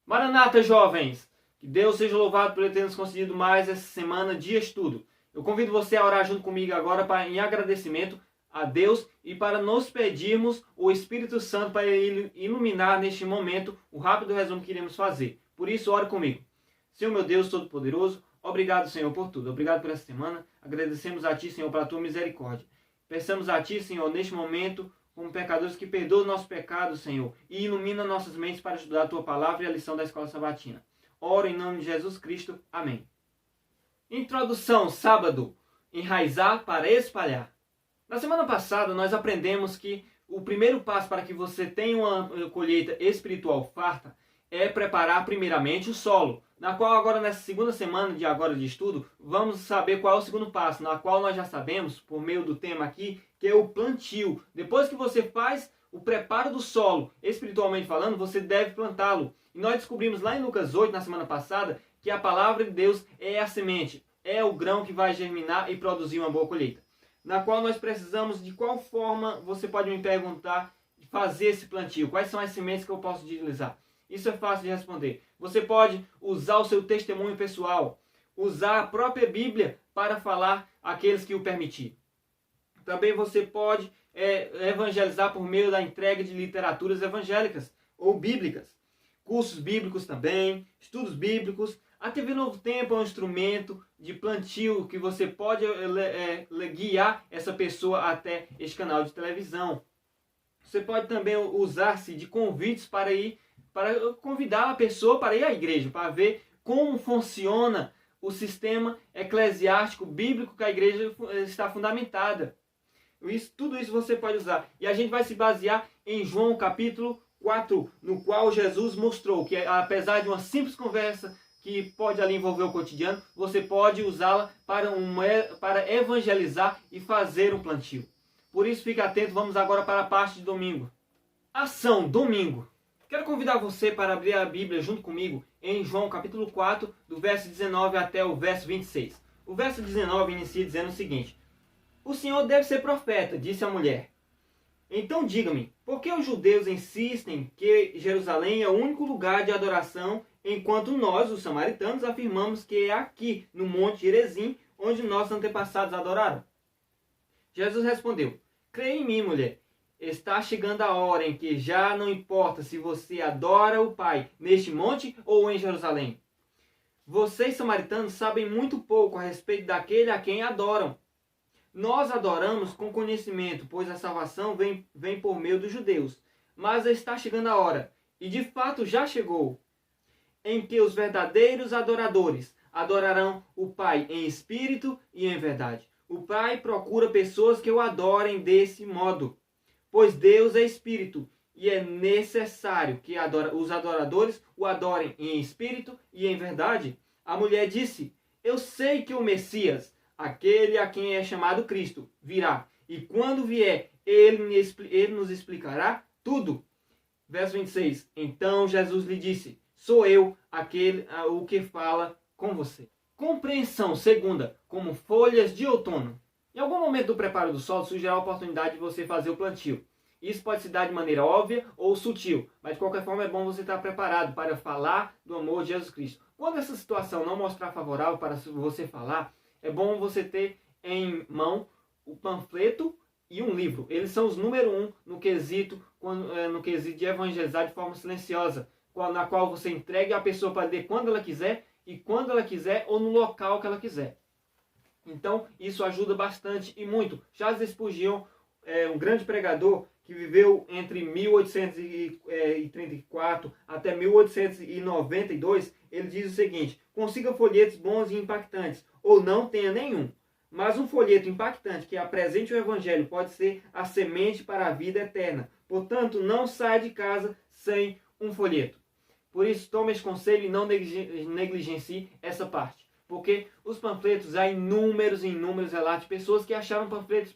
Maranata, jovens! Que Deus seja louvado por ele ter nos concedido mais essa semana de estudo. Eu convido você a orar junto comigo agora em agradecimento a Deus e para nos pedirmos o Espírito Santo para iluminar neste momento o rápido resumo que iremos fazer. Por isso, ore comigo. Senhor meu Deus Todo-Poderoso, obrigado, Senhor, por tudo. Obrigado por essa semana. Agradecemos a Ti, Senhor, pela Tua misericórdia. Peçamos a Ti, Senhor, neste momento, como pecadores, que perdoa o nosso pecado, Senhor, e ilumina nossas mentes para estudar a Tua palavra e a lição da Escola Sabatina. Oro em nome de Jesus Cristo. Amém. Introdução, sábado. Enraizar para espalhar. Na semana passada, nós aprendemos que o primeiro passo para que você tenha uma colheita espiritual farta é preparar primeiramente o solo, na qual agora nessa segunda semana de estudo, vamos saber qual é o segundo passo, na qual nós já sabemos, por meio do tema aqui, que é o plantio. Depois que você faz o preparo do solo, espiritualmente falando, você deve plantá-lo. E nós descobrimos lá em Lucas 8, na semana passada, que a palavra de Deus é a semente, é o grão que vai germinar e produzir uma boa colheita. Na qual nós precisamos, de qual forma, você pode me perguntar, fazer esse plantio, quais são as sementes que eu posso utilizar. Isso é fácil de responder. Você pode usar o seu testemunho pessoal, usar a própria Bíblia para falar àqueles que o permitir. Também você pode evangelizar por meio da entrega de literaturas evangélicas ou bíblicas. Cursos bíblicos também, estudos bíblicos. A TV Novo Tempo é um instrumento de plantio que você pode guiar essa pessoa até este canal de televisão. Você pode também usar-se de convites para convidar a pessoa para ir à igreja, para ver como funciona o sistema eclesiástico bíblico que a igreja está fundamentada. Tudo isso você pode usar. E a gente vai se basear em João capítulo 4, no qual Jesus mostrou que, apesar de uma simples conversa que pode ali envolver o cotidiano, você pode usá-la para evangelizar e fazer um plantio. Por isso, fique atento. Vamos agora para a parte de domingo. Ação, domingo. Quero convidar você para abrir a Bíblia junto comigo em João capítulo 4, do verso 19 até o verso 26. O verso 19 inicia dizendo o seguinte: O Senhor deve ser profeta, disse a mulher. Então diga-me, por que os judeus insistem que Jerusalém é o único lugar de adoração, enquanto nós, os samaritanos, afirmamos que é aqui, no Monte Gerizim, onde nossos antepassados adoraram? Jesus respondeu: Creia em mim, mulher. Está chegando a hora em que já não importa se você adora o Pai neste monte ou em Jerusalém. Vocês, samaritanos, sabem muito pouco a respeito daquele a quem adoram. Nós adoramos com conhecimento, pois a salvação vem por meio dos judeus. Mas está chegando a hora, e de fato já chegou, em que os verdadeiros adoradores adorarão o Pai em espírito e em verdade. O Pai procura pessoas que o adorem desse modo. Pois Deus é espírito, e é necessário que os adoradores o adorem em espírito e em verdade. A mulher disse: Eu sei que o Messias, aquele a quem é chamado Cristo, virá, e quando vier, ele nos explicará tudo. Verso 26. Então Jesus lhe disse: Sou eu o que fala com você. Compreensão segunda, como folhas de outono. Em algum momento do preparo do solo surgirá a oportunidade de você fazer o plantio. Isso pode se dar de maneira óbvia ou sutil, mas de qualquer forma é bom você estar preparado para falar do amor de Jesus Cristo. Quando essa situação não mostrar favorável para você falar, é bom você ter em mão o panfleto e um livro. Eles são os número 1 no quesito de evangelizar de forma silenciosa, na qual você entrega a pessoa para ler quando ela quiser e quando ela quiser ou no local que ela quiser. Então, isso ajuda bastante e muito. Charles Spurgeon, um grande pregador que viveu entre 1834 até 1892, ele diz o seguinte: consiga folhetos bons e impactantes, ou não tenha nenhum. Mas um folheto impactante que apresente o Evangelho pode ser a semente para a vida eterna. Portanto, não saia de casa sem um folheto. Por isso, tome esse conselho e não negligencie essa parte. Porque os panfletos, há inúmeros relatos de pessoas que acharam panfletos,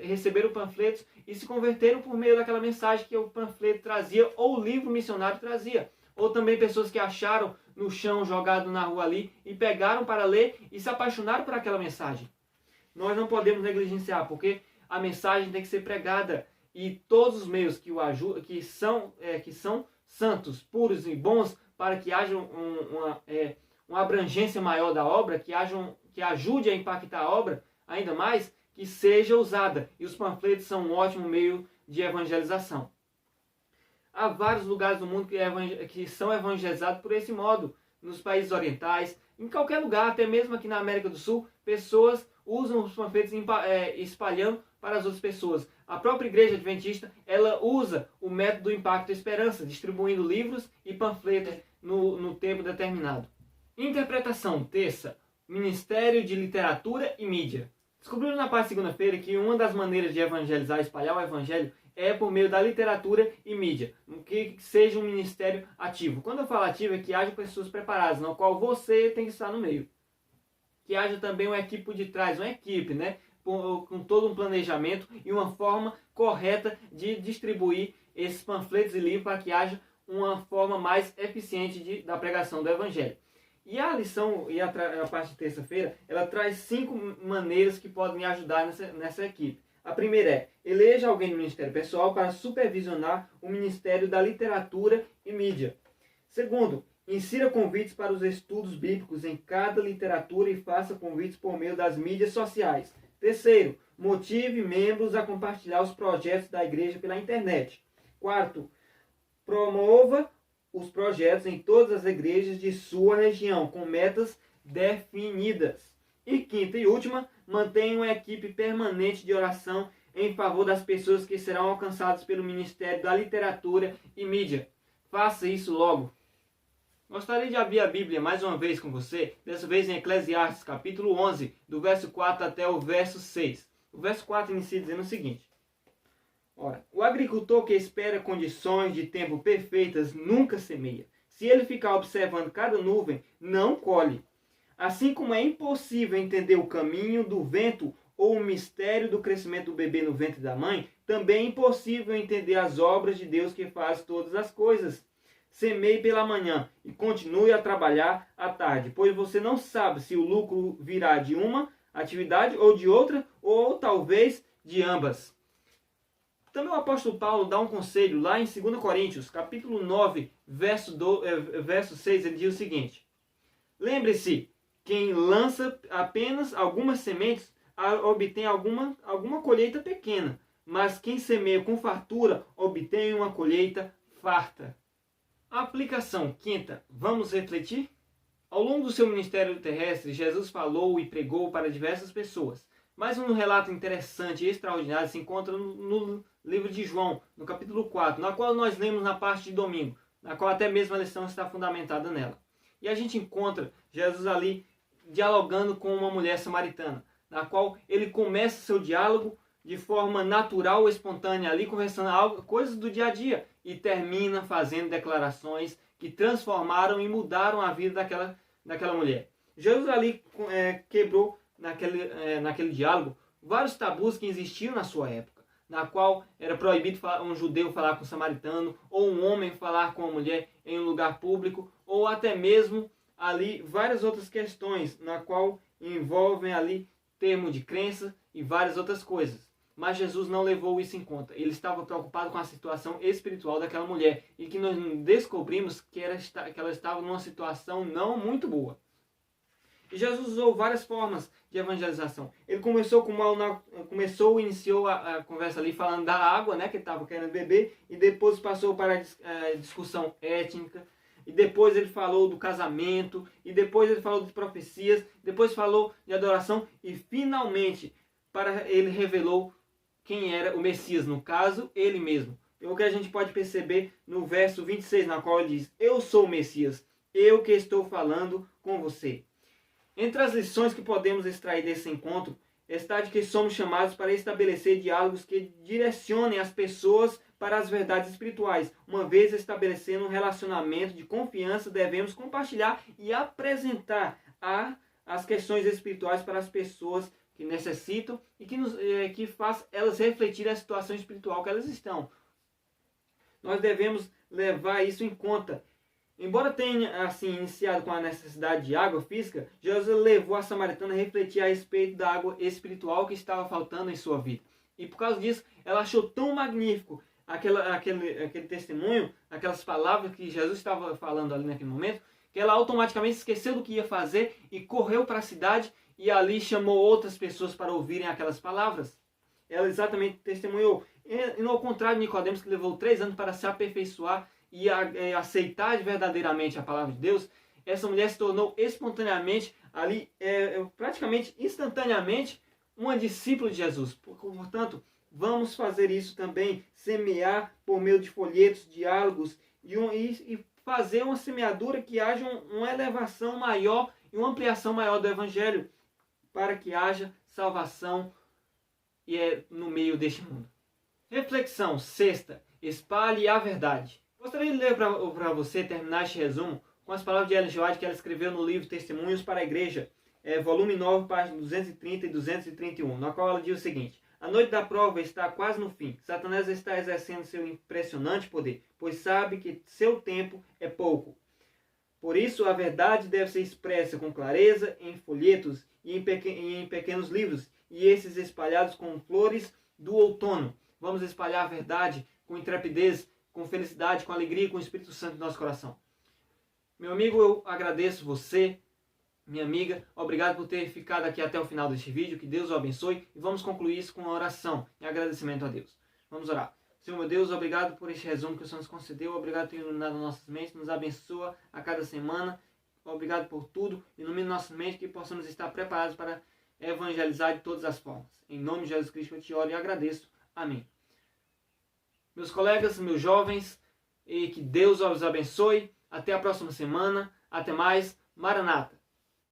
receberam panfletos e se converteram por meio daquela mensagem que o panfleto trazia ou o livro missionário trazia. Ou também pessoas que acharam no chão, jogado na rua ali, e pegaram para ler e se apaixonaram por aquela mensagem. Nós não podemos negligenciar, porque a mensagem tem que ser pregada. E todos os meios que são santos, puros e bons, para que haja uma abrangência maior da obra, que ajude a impactar a obra ainda mais, que seja usada. E os panfletos são um ótimo meio de evangelização. Há vários lugares do mundo que são evangelizados por esse modo. Nos países orientais, em qualquer lugar, até mesmo aqui na América do Sul, pessoas usam os panfletos espalhando para as outras pessoas. A própria Igreja Adventista, ela usa o método Impacto e Esperança, distribuindo livros e panfletos no tempo determinado. Interpretação, terça, Ministério de Literatura e Mídia. Descobrimos na parte de segunda-feira que uma das maneiras de evangelizar, espalhar o evangelho, é por meio da literatura e mídia, que seja um ministério ativo. Quando eu falo ativo, é que haja pessoas preparadas, no qual você tem que estar no meio. Que haja também uma equipe por detrás, uma equipe, né? Com todo um planejamento e uma forma correta de distribuir esses panfletos e livros para que haja uma forma mais eficiente da pregação do evangelho. E a lição, e a parte de terça-feira, ela traz 5 maneiras que podem me ajudar nessa equipe. A primeira é, eleja alguém no Ministério Pessoal para supervisionar o Ministério da Literatura e Mídia. Segundo, insira convites para os estudos bíblicos em cada literatura e faça convites por meio das mídias sociais. Terceiro, motive membros a compartilhar os projetos da igreja pela internet. Quarto, promova os projetos em todas as igrejas de sua região, com metas definidas. E quinta e última, mantenha uma equipe permanente de oração em favor das pessoas que serão alcançadas pelo Ministério da Literatura e Mídia. Faça isso logo. Gostaria de abrir a Bíblia mais uma vez com você, dessa vez em Eclesiastes, capítulo 11, do verso 4 até o verso 6. O verso 4 inicia dizendo o seguinte. Ora, o agricultor que espera condições de tempo perfeitas nunca semeia. Se ele ficar observando cada nuvem, não colhe. Assim como é impossível entender o caminho do vento ou o mistério do crescimento do bebê no ventre da mãe, também é impossível entender as obras de Deus que faz todas as coisas. Semeie pela manhã e continue a trabalhar à tarde, pois você não sabe se o lucro virá de uma atividade ou de outra, ou talvez de ambas. Também o apóstolo Paulo dá um conselho lá em 2 Coríntios, capítulo 9, verso 6, ele diz o seguinte. Lembre-se, quem lança apenas algumas sementes obtém alguma colheita pequena, mas quem semeia com fartura obtém uma colheita farta. Aplicação quinta. Vamos refletir? Ao longo do seu ministério terrestre, Jesus falou e pregou para diversas pessoas. Mas um relato interessante e extraordinário se encontra no livro de João, no capítulo 4, na qual nós lemos na parte de domingo, na qual até mesmo a lição está fundamentada nela. E a gente encontra Jesus ali dialogando com uma mulher samaritana, na qual ele começa seu diálogo de forma natural, espontânea, ali conversando coisas do dia a dia, e termina fazendo declarações que transformaram e mudaram a vida daquela mulher. Jesus ali quebrou naquele diálogo vários tabus que existiam na sua época, na qual era proibido um judeu falar com um samaritano, ou um homem falar com uma mulher em um lugar público, ou até mesmo ali várias outras questões, na qual envolvem ali termo de crença e várias outras coisas. Mas Jesus não levou isso em conta. Ele estava preocupado com a situação espiritual daquela mulher, e que nós descobrimos que ela estava numa situação não muito boa. E Jesus usou várias formas de evangelização. Ele iniciou a conversa ali falando da água, né, que ele estava querendo beber, e depois passou para a discussão étnica, e depois ele falou do casamento, e depois ele falou de profecias, depois falou de adoração, e finalmente ele revelou quem era o Messias, no caso, ele mesmo. É o que a gente pode perceber no verso 26, na qual ele diz, eu sou o Messias, eu que estou falando com você. Entre as lições que podemos extrair desse encontro, está de que somos chamados para estabelecer diálogos que direcionem as pessoas para as verdades espirituais. Uma vez estabelecendo um relacionamento de confiança, devemos compartilhar e apresentar as questões espirituais para as pessoas que necessitam e que faz elas refletirem a situação espiritual que elas estão. Nós devemos levar isso em conta. Embora tenha assim iniciado com a necessidade de água física, Jesus levou a samaritana a refletir a respeito da água espiritual que estava faltando em sua vida. E por causa disso, ela achou tão magnífico aquele testemunho, aquelas palavras que Jesus estava falando ali naquele momento, que ela automaticamente esqueceu do que ia fazer e correu para a cidade e ali chamou outras pessoas para ouvirem aquelas palavras. Ela exatamente testemunhou. E ao contrário de Nicodemos, que levou 3 anos para se aperfeiçoar e aceitar verdadeiramente a palavra de Deus, essa mulher se tornou espontaneamente, ali, praticamente instantaneamente, uma discípula de Jesus. Portanto, vamos fazer isso também, semear por meio de folhetos, diálogos e fazer uma semeadura que haja uma elevação maior e uma ampliação maior do Evangelho, para que haja salvação no meio deste mundo. Reflexão sexta: espalhe a verdade. Gostaria de ler para você, terminar este resumo, com as palavras de Ellen G. White que ela escreveu no livro Testemunhos para a Igreja, volume 9, páginas 230 e 231, na qual ela diz o seguinte: a noite da prova está quase no fim. Satanás está exercendo seu impressionante poder, pois sabe que seu tempo é pouco. Por isso, a verdade deve ser expressa com clareza em folhetos e em pequenos livros, e esses espalhados com flores do outono. Vamos espalhar a verdade com intrepidez, com felicidade, com alegria, com o Espírito Santo em nosso coração. Meu amigo, eu agradeço você, minha amiga, obrigado por ter ficado aqui até o final deste vídeo, que Deus o abençoe, e vamos concluir isso com uma oração em agradecimento a Deus. Vamos orar. Senhor meu Deus, obrigado por este resumo que o Senhor nos concedeu, obrigado por ter iluminado nossas mentes, nos abençoa a cada semana, obrigado por tudo, ilumine nossas mentes, que possamos estar preparados para evangelizar de todas as formas. Em nome de Jesus Cristo eu te oro e agradeço. Amém. Meus colegas, meus jovens, e que Deus os abençoe. Até a próxima semana. Até mais. Maranata.